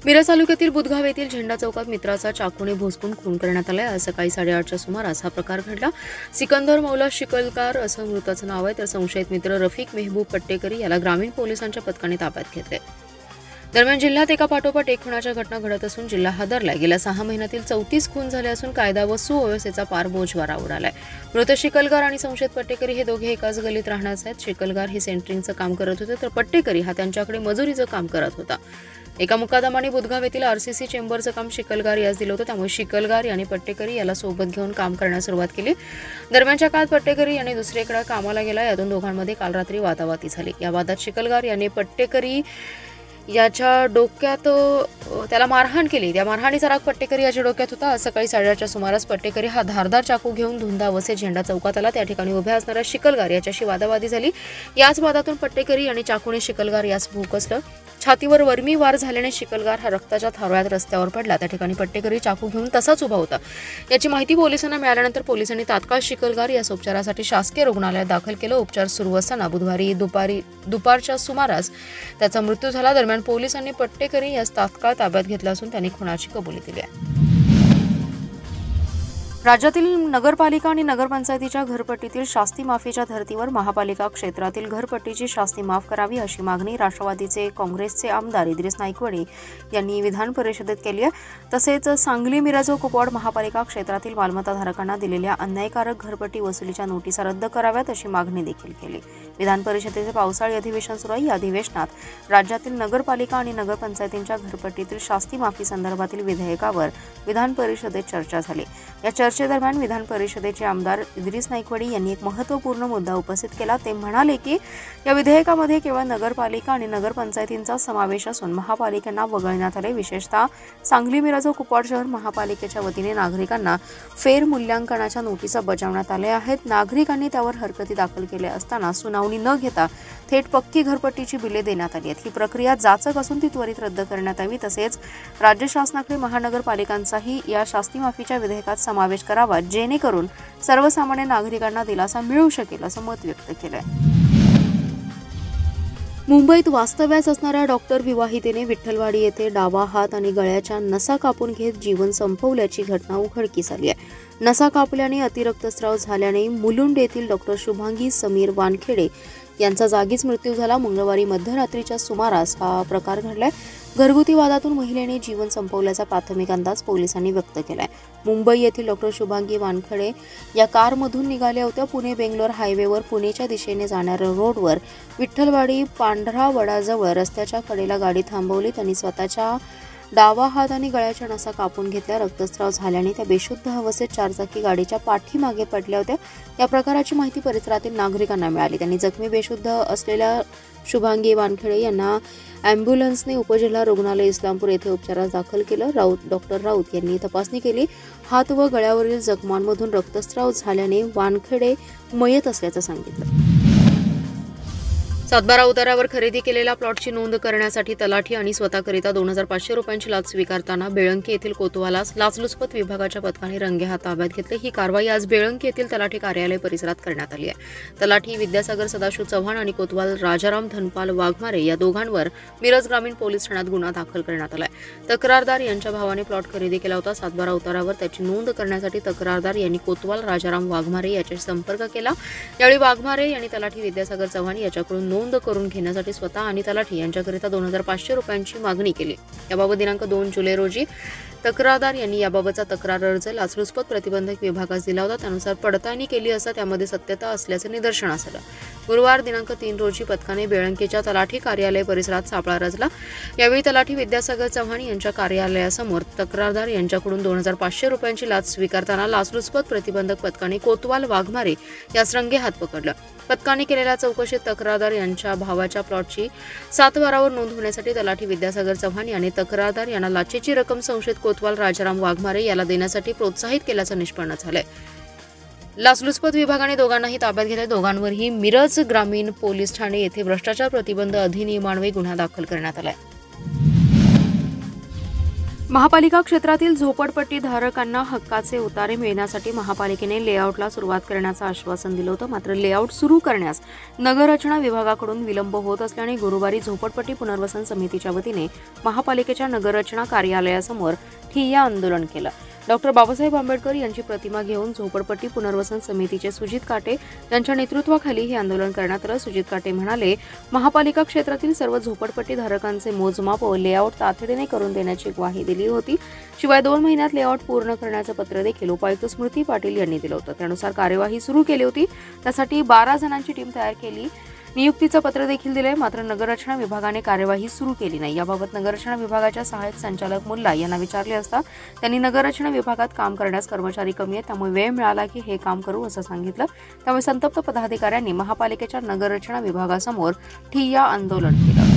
मिरज तालुक्यातील बुधगाव येथील झेंडा चौकात मित्राचा चाकूने भोसकून खून करण्यात आला. आज सकाळी 8:30च्या सुमारास हा प्रकार घडला. सिकंदर मौला शिकलकार असं मृताचं नाव आहे. तर संशयित मित्र रफिक मेहबूब पट्टेकरी याला ग्रामीण पोलिसांच्या पथकाने ताब्यात घेतले. दरम्यान जिल्ह्यात एका पाठोपाठ एक खुनाच्या घटना घडत असून जिल्हा हादरलाय. गेल्या 6 महिन्यातील 34 खून झाले असून कायदा व सुव्यवस्थेचा पार बोजवारा उडालाय. मृत शिकलगार आणि संशयित पट्टेकरी हे दोघे एकाच गलीत राहण्याचे आहेत. शिकलगार हे सेंटरिंगचं काम करत होते तर पट्टेकरी हा त्यांच्याकडे मजुरीचं काम करत होता. एका मुकादमाने बुधगाव येथील RCC चेंबरचं काम शिकलगार यास दिलं होतं. त्यामुळे शिकलगार याने पट्टेकरी याला सोबत घेऊन काम करण्यास सुरुवात केली. दरम्यानच्या काळात पट्टेकरी याने दुसरीकडे कामाला गेला. यातून दोघांमध्ये काल रात्री वादावादी झाली. या वादात शिकलगार याने पट्टेकरी याच्या डोक्यात त्याला मारहाण केली. त्या मारहाणीचा राग पट्टेकरी याच्या डोक्यात होता. आज सकाळी 8:30च्या सुमारास पट्टेकरी हा धारदार चाकू घेऊन धुंदा वसे झेंडा चौकात आला. त्या ठिकाणी उभ्या असणाऱ्या शिकलगार याच्याशी वादावादी झाली. याच वादातून पट्टेकरी आणि चाकूने शिकलगार यास भोकसलं. छातीवर वर्मी वार झाल्याने शिकलगार हा रक्ताच्या थारोळ्यात रस्त्यावर पडला. त्या ठिकाणी पट्टेकरी चाकू घेऊन तसाच उभा होता. याची माहिती पोलिसांना मिळाल्यानंतर पोलिसांनी तात्काळ शिकलगार यास उपचारासाठी शासकीय रुग्णालयात दाखल केलं. उपचार सुरू असताना बुधवारी दुपारच्या सुमारास त्याचा मृत्यू झाला. दरम्यान पोलिसांनी पट्टेकरी यास तात्काळ ताब्यात घेतलं असून त्यांनी खुनाची कबुली दिली आहे. राज्यातील नगरपालिका आणि नगरपंचायतीच्या घरपट्टीतील शास्ती माफीच्या धर्तीवर महापालिका क्षेत्रातील घरपट्टीची शास्ती माफ करावी अशी मागणी राष्ट्रवादीचे काँग्रेसचे आमदार इद्रिस नाईकवडे यांनी विधान परिषदेत केली आहे. तसेच सांगली मिरज व कुपवाड महापालिका क्षेत्रातील मालमत्ताधारकांना दिलेल्या अन्यायकारक घरपट्टी वसुलीच्या नोटिसा रद्द कराव्यात अशी मागणी देखील केली. विधान परिषदेचे पावसाळी अधिवेशन सुरू आहे. या अधिवेशनात राज्यातील नगरपालिका आणि नगरपंचायतींच्या घरपट्टीतील शास्ती माफी संदर्भातील विधेयकावर विधान परिषदेत चर्चा झाली. या चर्चेदरम्यान विधान परिषदेचे आमदार इद्रिस नाईकवडे यांनी एक महत्त्वपूर्ण मुद्दा उपस्थित केला. ते म्हणाले की या विधेयकामध्ये केवळ नगरपालिका आणि नगरपंचायतींचा समावेश असून महापालिकांना वगळण्यात आले. विशेषतः सांगली मिरज व कुपवाड शहर महापालिकेच्या वतीने नागरिकांना फेरमूल्यांकनाच्या नोटिसा बजावण्यात आल्या आहेत. नागरिकांनी त्यावर हरकती दाखल केल्या असताना सुनावणी न घेता थेट पक्की घरपट्टीची बिले देण्यात आली आहेत. ही प्रक्रिया जाचक असून ती त्वरित रद्द करण्यात यावी. तसेच राज्य शासनाकडे महानगरपालिकांचाही या शास्ती माफीच्या विधेयकात समावेश करावा जेणेकरून सर्वसामान्य नागरिकांना दिलासा मिळू शकेल असं मत व्यक्त केलंय. मुंबईत वास्तव्यास असणाऱ्या डॉक्टर विवाहितेने विठ्ठलवाडी येथे डावा हात आणि गळ्याच्या नसा कापून घेत जीवन संपवल्याची घटना उघडकीस आली आहे. नसा कापल्याने अतिरक्तस्राव झाल्याने मुलुंड येथील डॉक्टर शुभांगी समीर वानखेडे यांचा जागीच मृत्यू झाला. मंगळवारी मध्यरात्रीच्या सुमारास हा प्रकार घडलाय. घरगुती वादातून महिलेने जीवन संपवल्याचा प्राथमिक अंदाज पोलिसांनी व्यक्त केलाय. मुंबई येथील डॉक्टर शुभांगी वानखेडे या कारमधून निघाल्या होत्या. पुणे बेंगलोर हायवेवर पुणेच्या दिशेने जाणाऱ्या रोडवर विठ्ठलवाडी पांढरा वडाजवळ रस्त्याच्या कडेला गाडी थांबवली. त्यांनी स्वतःच्या डावा हात आणि गळ्याच्या नसा कापून घेतल्या. रक्तस्राव झाल्याने त्या बेशुद्ध अवस्थेत चारचाकी गाडीच्या पाठीमागे पडल्या होत्या. या प्रकाराची माहिती परिसरातील नागरिकांना मिळाली. त्यांनी जखमी बेशुद्ध असलेल्या शुभांगी वानखेडे यांना अँब्युलन्सने उपजिल्हा रुग्णालय इस्लामपूर येथे उपचारास दाखल केलं. डॉक्टर राऊत यांनी तपासणी केली. हात व गळ्यावरील जखमांमधून रक्तस्राव झाल्याने वानखेडे मयत असल्याचं सांगितलं. सातबारा उतारावर खरेदी केलेल्या प्लॉटची नोंद करण्यासाठी तलाठी आणि स्वतःकरिता 2,500 रुपयांची लाच स्वीकारताना बेळंकी येथील कोतवालास लाचलुचपत विभागाच्या पथकाने रंगेहात ताब्यात घेतले. ही कारवाई आज बेळंकी येथील तलाठी कार्यालय परिसरात करण्यात आली आहे. तलाठी विद्यासागर सदाशिव चव्हाण आणि कोतवाल राजाराम धनपाल वाघमारे या दोघांवर मिरज ग्रामीण पोलीस ठाण्यात गुन्हा दाखल करण्यात आलाय. तक्रारदार यांच्या भावाने प्लॉट खरेदी केला होता. सातबारा उतारावर त्याची नोंद करण्यासाठी तक्रारदार यांनी कोतवाल राजाराम वाघमारे याच्याशी संपर्क केला. यावेळी वाघमारे यांनी तलाठी विद्यासागर चव्हाण याच्याकडून नोंद करून घेण्यासाठी स्वतः आणि तलाठी यांच्याकरिता 2,500 रुपयांची मागणी केली. याबाबत दिनांक 2 जुलै रोजी तक्रारदार यांनी याबाबतचा तक्रार अर्ज लाचलुचपत प्रतिबंधक विभागास दिला होता. त्यानुसार पडताळणी केली असता त्यामध्ये सत्यता असल्याचं निदर्शनास आलं. गुरुवार दिनांक 3 रोजी पथकाने बेळंकीच्या तलाठी कार्यालय परिसरात सापळा रचला. यावेळी तलाठी विद्यासागर चव्हाण यांच्या कार्यालयासमोर तक्रारदार यांच्याकडून 2,500 रुपयांची लाच स्वीकारताना लाचलुचपत प्रतिबंधक पथकाने कोतवाल वाघमारे यास रंगेहात पकडलं. पथकाने केलेल्या चौकशीत तक्रारदार यांच्या भावाच्या प्लॉटची सातबारावर नोंद होण्यासाठी तलाठी विद्यासागर चव्हाण यांनी तक्रारदार यांना लाचेची रक्कम संशयित कोतवाल राजाराम वाघमारे याला देण्यासाठी प्रोत्साहित केल्याचं निष्पन्न झालंय. लाचलुचपत विभागाने दोघांनाही ताब्यात घेतले. दोघांवरही मिरज ग्रामीण पोलीस ठाणे येथे भ्रष्टाचार प्रतिबंध अधिनियमान्वये गुन्हा दाखल करण्यात आलाय. महापालिका क्षेत्रातील झोपडपट्टी धारकांना हक्काचे उतारे मिळण्यासाठी महापालिकेने लेआउटला सुरुवात करण्याचं आश्वासन दिलं होतं. मात्र लेआउट सुरू करण्यास नगररचना विभागाकडून विलंब होत असल्याने गुरुवारी झोपडपट्टी पुनर्वसन समितीच्या वतीने महापालिकेच्या नगररचना कार्यालयासमोर ठिय्या आंदोलन केलं. डॉक्टर बाबासाहेब आंबेडकर यांची प्रतिमा घेऊन झोपडपट्टी पुनर्वसन समितीचे सुजित काटे यांच्या नेतृत्वाखाली हे आंदोलन करण्यात आलं. सुजित काटे म्हणाले, महापालिका क्षेत्रातील सर्व झोपडपट्टी धारकांचे मोजमाप व लेआउट तातडीने करून देण्याची ग्वाही दिली होती. शिवाय 2 महिन्यात लेआउट पूर्ण करण्याचं पत्र देखील उपायुक्त स्मृती पाटील यांनी दिलं होतं. त्यानुसार कार्यवाही सुरू केली होती. त्यासाठी 12 जणांची टीम तयार केली. नियुक्तीचं पत्र देखील दिले. मात्र नगररचना विभागाने कार्यवाही सुरू केली नाही. याबाबत नगररचना विभागाच्या सहाय्यक संचालक मुल्ला यांना विचारले असता त्यांनी नगररचना विभागात काम करण्यास कर्मचारी कमी आहेत, त्यामुळे वेळ मिळाला की हे काम करू असं सांगितलं. त्यामुळे संतप्त पदाधिकाऱ्यांनी महापालिकेच्या नगररचना विभागासमोर ठिय्या आंदोलन केलं.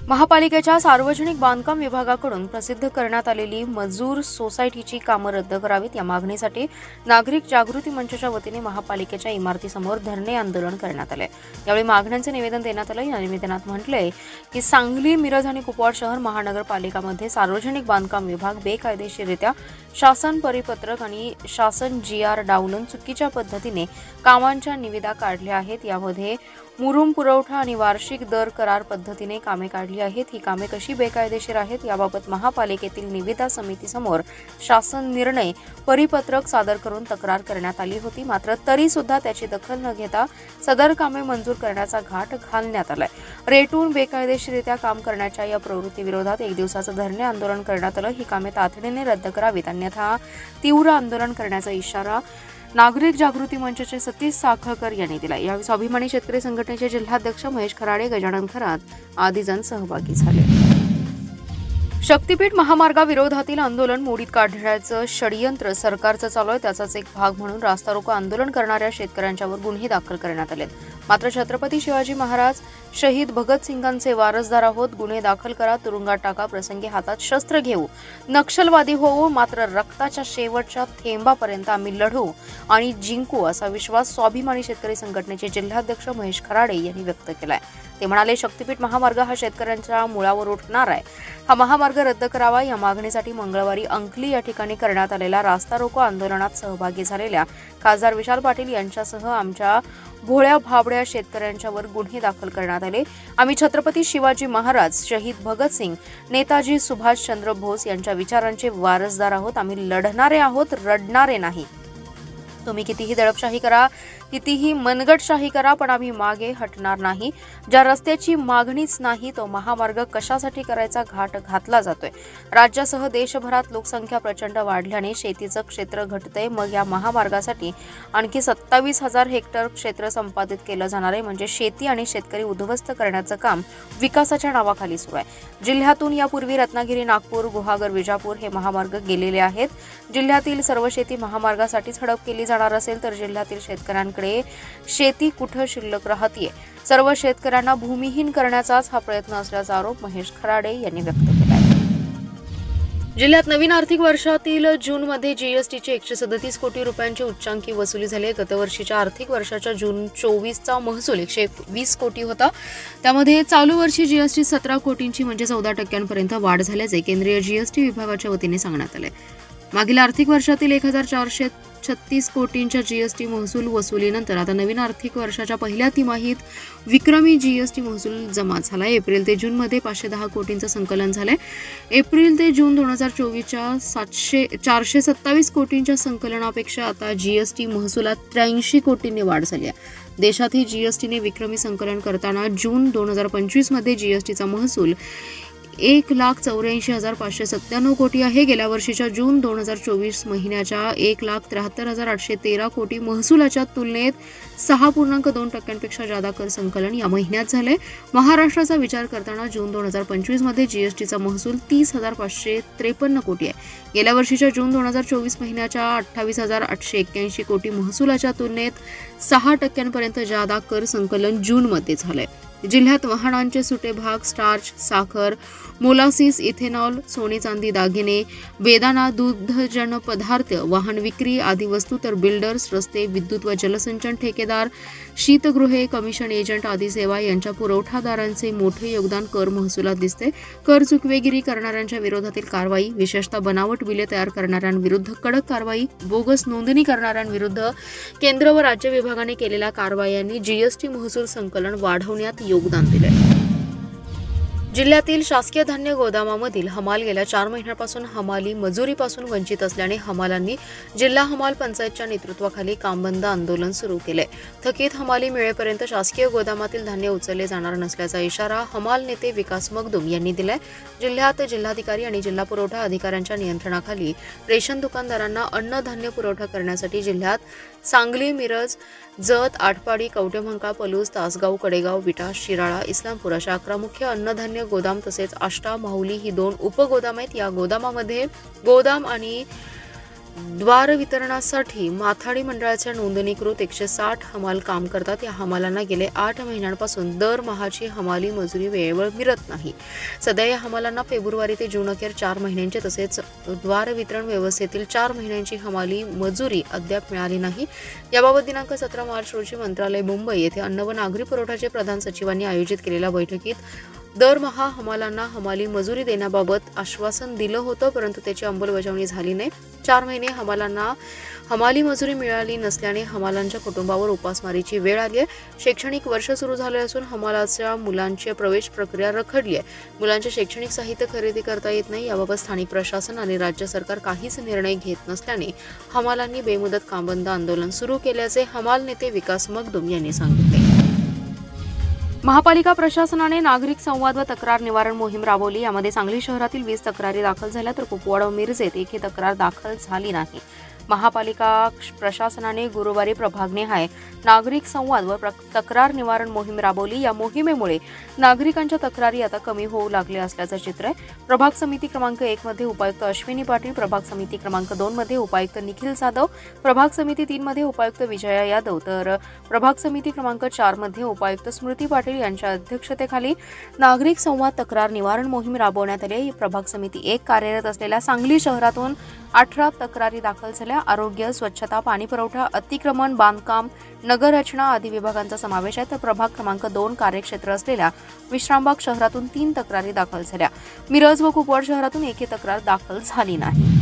महापालिकेच्या सार्वजनिक बांधकाम विभागाकडून प्रसिद्ध करण्यात आलेली मजूर सोसायटीची कामं रद्द करावीत या मागणीसाठी नागरिक जागृती मंचच्या वतीने महापालिकेच्या इमारतीसमोर धरणे आंदोलन करण्यात आले. यावेळी मागण्यांचे निवेदन देण्यात आलं. या निवेदनात म्हटलंय की सांगली, मिरज आणि कुपवाड शहर महानगरपालिकामध्ये सार्वजनिक बांधकाम विभाग बेकायदेशीररित्या शासन परिपत्रक आणि शासन GR डावलून चुकीच्या पद्धतीने कामांच्या निविदा काढल्या आहेत. यामध्ये मुरुम पुरवठा आणि वार्षिक दर करार पद्धतीने कामे काढली आहेत. ही कामे कशी बेकायदेशीर आहेत याबाबत महापालिकेतील निविदा समितीसमोर शासन निर्णय परिपत्रक सादर करून तक्रार करण्यात आली होती. मात्र तरी सुद्धा त्याची दखल न घेता सदर कामे मंजूर करण्याचा घाट घालण्यात आलाय. रेटून बेकायदेशीररित्या काम करण्याच्या या प्रवृत्तीविरोधात 1 दिवसाचं धरणे आंदोलन करण्यात आलं. ही कामे तातडीने रद्द करावीत, अन्यथा तीव्र आंदोलन करण्याचा इशारा नागरिक जागृती मंचचे सतीश साखळकर यांनी दिला. यावेळी स्वाभिमानी शेतकरी संघटनेचे जिल्हाध्यक्ष महेश खराडे, गजानन खरात आदी जण सहभागी झाले. शक्तीपीठ महामार्गाविरोधातील आंदोलन मोडीत काढण्याचं षडयंत्र सरकारचं चालू आहे. त्याचाच एक भाग म्हणून रास्ता रोको आंदोलन करणाऱ्या शेतकऱ्यांच्यावर गुन्हे दाखल करण्यात आले. मात्र छत्रपती शिवाजी महाराज शहीद भगतसिंगांचे वारसदार आहोत, गुन्हे दाखल करा, तुरुंगात टाका, प्रसंगी हातात शस्त्र घेऊ, नक्षलवादी होऊ, मात्र रक्ताच्या शेवटच्या थेंबापर्यंत आम्ही लढू आणि जिंकू असा विश्वास स्वाभिमानी शेतकरी संघटनेचे जिल्हाध्यक्ष महेश खराडे यांनी व्यक्त केलाय. ते म्हणाले, शक्तीपीठ महामार्ग हा शेतकऱ्यांच्या मुळावर उठणार आहे. हा महामार्ग रद्द करावा या मागणीसाठी मंगळवारी अंकली या ठिकाणी करण्यात आलेल्या रास्ता रोको आंदोलनात सहभागी झालेल्या खासदार विशाल पाटील यांच्यासह आमच्या भोळ्या भाबड्या शेतकऱ्यांच्यावर गुन्हे दाखल करण्यात आले. आम्ही छत्रपती शिवाजी महाराज, शहीद भगतसिंग, नेताजी सुभाषचंद्र बोस यांच्या विचारांचे वारसदार आहोत. आम्ही लढणारे आहोत, रडणारे नाही. तुम्ही कितीही दडपशाही करा, कितीही मनगटशाही करा, पण आम्ही मागे हटणार नाही. ज्या रस्त्याची मागणीच नाही तो महामार्ग कशासाठी करायचा घाट घातला जातोय. राज्यासह देशभरात लोकसंख्या प्रचंड वाढल्याने शेतीचं क्षेत्र घटतंय. मग या महामार्गासाठी आणखी 27,000 हेक्टर क्षेत्र संपादित केलं जाणार आहे. म्हणजे शेती आणि शेतकरी उद्ध्वस्त करण्याचं काम विकासाच्या नावाखाली सुरू आहे. जिल्ह्यातून यापूर्वी रत्नागिरी, नागपूर, गुहागर, विजापूर हे महामार्ग गेलेले आहेत. जिल्ह्यातील सर्व शेती महामार्गासाठीच हडप केली जाणार असेल तर जिल्ह्यातील शेतकऱ्यांकडे शेती कुठं शिल्लक राहतीये. सर्व शेतकऱ्यांना भूमिहीन करण्याचाच हा प्रयत्न असल्याचा आरोप महेश खराडे यांनी व्यक्त केला. जिल्ह्यात नवीन आर्थिक वर्षातील जूनमध्ये जीएसटीचे 137 कोटी रुपयांची उच्चांकी वसुली झाली. गतवर्षीच्या आर्थिक वर्षाच्या जून 24चा महसूल 120 कोटी होता. त्यामध्ये चालू वर्षी जीएसटी 17 कोटींची म्हणजे 14% वाढ झाल्याचे केंद्रीय जीएसटी विभागाच्या वतीने सांगण्यात आले. मागील आर्थिक वर्षातील 1436 कोटींच्या जीएसटी महसूल वसुलीनंतर आता नवीन आर्थिक वर्षाच्या पहिल्या तिमाहीत विक्रमी जीएसटी महसूल जमा झाला. एप्रिल ते जूनमध्ये 510 कोटींचं संकलन झालंय. एप्रिल ते जून 2024च्या 427 कोटींच्या संकलनापेक्षा आता जीएसटी महसुलात 83 कोटींनी वाढ झाली आहे. देशातही जीएसटीने विक्रमी संकलन करताना जून 2025 मध्ये जीएसटीचा महसूल 1,84,597 कोटी आहे. गेल्या वर्षीच्या जून 2024 महिन्याच्या 1,73,813 कोटी महसुलाच्या तुलनेत 6.2% जादा कर संकलन या महिन्यात झाले. महाराष्ट्राचा विचार करताना जून 2025 मध्ये जीएसटीचा महसूल 30,553 कोटी आहे. गेल्या वर्षीच्या जून 2024 महिन्याच्या 28,881 कोटी महसुलाच्या तुलनेत 6% जादा कर संकलन जूनमध्ये झालंय. जिल्ह्यात वाहनांचे सुटे भाग, स्टार्च, साखर, मोलासिस, इथेनॉल, सोने चांदी दागिने, बेदाणा, दुग्धजन्य पदार्थ, वाहन विक्री आदी वस्तू तर बिल्डर्स, रस्ते, विद्युत व जलसिंचन ठेकेदार, शीतगृहे, कमिशन एजंट आदी सेवा यांच्या पुरवठादारांचे मोठे योगदान कर महसुलात दिसते. कर चुकवेगिरी करणाऱ्यांच्या विरोधातील कारवाई, विशेषतः बनावट बिले तयार करणाऱ्यांविरुद्ध कडक कारवाई, बोगस नोंदणी करणाऱ्यांविरुद्ध केंद्र व राज्य विभागाने केलेल्या कारवायांनी जीएसटी महसूल संकलन वाढवण्यात योगदान दिले. जिल्ह्यातील शासकीय धान्य गोदामामधील हमाल गेल्या 4 महिन्यांपासून हमाली मजुरीपासून वंचित असल्याने हमालांनी जिल्हा हमाल पंचायतच्या नेतृत्वाखाली कामबंद आंदोलन सुरू केले. थकीत हमाली मिळेपर्यंत शासकीय गोदामातील धान्य उचलले जाणार नसल्याचा इशारा हमाल नेते विकास मगदूम यांनी दिलाय. जिल्ह्यात जिल्हाधिकारी आणि जिल्हा पुरवठा अधिकाऱ्यांच्या नियंत्रणाखाली रेशन दुकानदारांना अन्नधान्य पुरवठा करण्यासाठी जिल्ह्यात सांगली, मिरज, जत, आटपाडी, कवठेमहांकाळ, पलूस, तासगाव, कडेगाव, विटा, शिराळा, इस्लामपूर अशा 11 मुख्य अन्नधान्य गोदाम तसेच आष्टा, माहुली ही 2 उपगोदाम आहेत. या गोदामामध्ये गोदाम आणि द्वार वितरणासाठी माथाडी मंडळाच्या नोंदणीकृत 160 हमाल काम करतात. या हमालांना गेले 8 महिन्यांपासून दरमहाची हमाली मजुरी वेळेवर मिळत नाही. सध्या या हमालांना फेब्रुवारी ते जून अखेर 4 महिन्यांचे तसेच द्वार वितरण व्यवस्थेतील 4 महिन्यांची हमाली मजुरी अद्याप मिळाली नाही. याबाबत दिनांक 17 मार्च रोजी मंत्रालय मुंबई येथे अन्न व नागरी पुरवठ्याचे प्रधान सचिवांनी आयोजित केलेल्या बैठकीत दरमहा हमालांना हमाली मजुरी देण्याबाबत आश्वासन दिलं होतं, परंतु त्याची अंमलबजावणी झाली नाही. 4 महिने हमालांना हमाली मजुरी मिळाली नसल्याने हमालांच्या कुटुंबावर उपासमारीची वेळ आली आहे. शैक्षणिक वर्ष सुरू झाले असून हमालाच्या मुलांची प्रवेश प्रक्रिया रखडली आहे. मुलांचे शैक्षणिक साहित्य खरेदी करता येत नाही. याबाबत स्थानिक प्रशासन आणि राज्य सरकार काहीच निर्णय घेत नसल्याने हमालांनी बेमुदत कामबंद आंदोलन सुरू केल्याचे हमाल नेते विकास मगदूम यांनी सांगितले. महापालिका प्रशासनाने नागरिक संवाद व तक्रार निवारण मोहीम राबवली. यामध्ये सांगली शहरातील 20 तक्रारी दाखल झाल्या तर कुपवाड व मिरजेत एकही तक्रार दाखल झाली नाही. महापालिका प्रशासनाने गुरुवारी प्रभागनिहाय नागरिक संवाद व तक्रार निवारण मोहीम राबवली. या मोहिमेमुळे नागरिकांच्या तक्रारी आता कमी होऊ लागल्या असल्याचं चित्र आहे. प्रभाग समिती क्रमांक 1 मध्ये उपायुक्त अश्विनी पाटील, प्रभाग समिती क्रमांक 2 मध्ये उपायुक्त निखिल जाधव, प्रभाग समिती 3 मध्ये उपायुक्त विजया यादव तर प्रभाग समिती क्रमांक 4 मध्ये उपायुक्त स्मृती पाटील यांच्या अध्यक्षतेखाली नागरिक संवाद तक्रार निवारण मोहीम राबवण्यात आली. प्रभाग समिती 1 कार्यरत असलेल्या सांगली शहरातून 18 तक्रारी दाखल झाल्या. आरोग्य, स्वच्छता, पाणी पुरवठा, अतिक्रमण, बांधकाम, नगररचना आदी विभागांचा समावेश आहे. तर प्रभाग क्रमांक 2 कार्यक्षेत्र असलेल्या विश्रामबाग शहरातून 3 तक्रारी दाखल झाल्या. मिरज व कुपवाड शहरातून एकही तक्रार दाखल झाली नाही.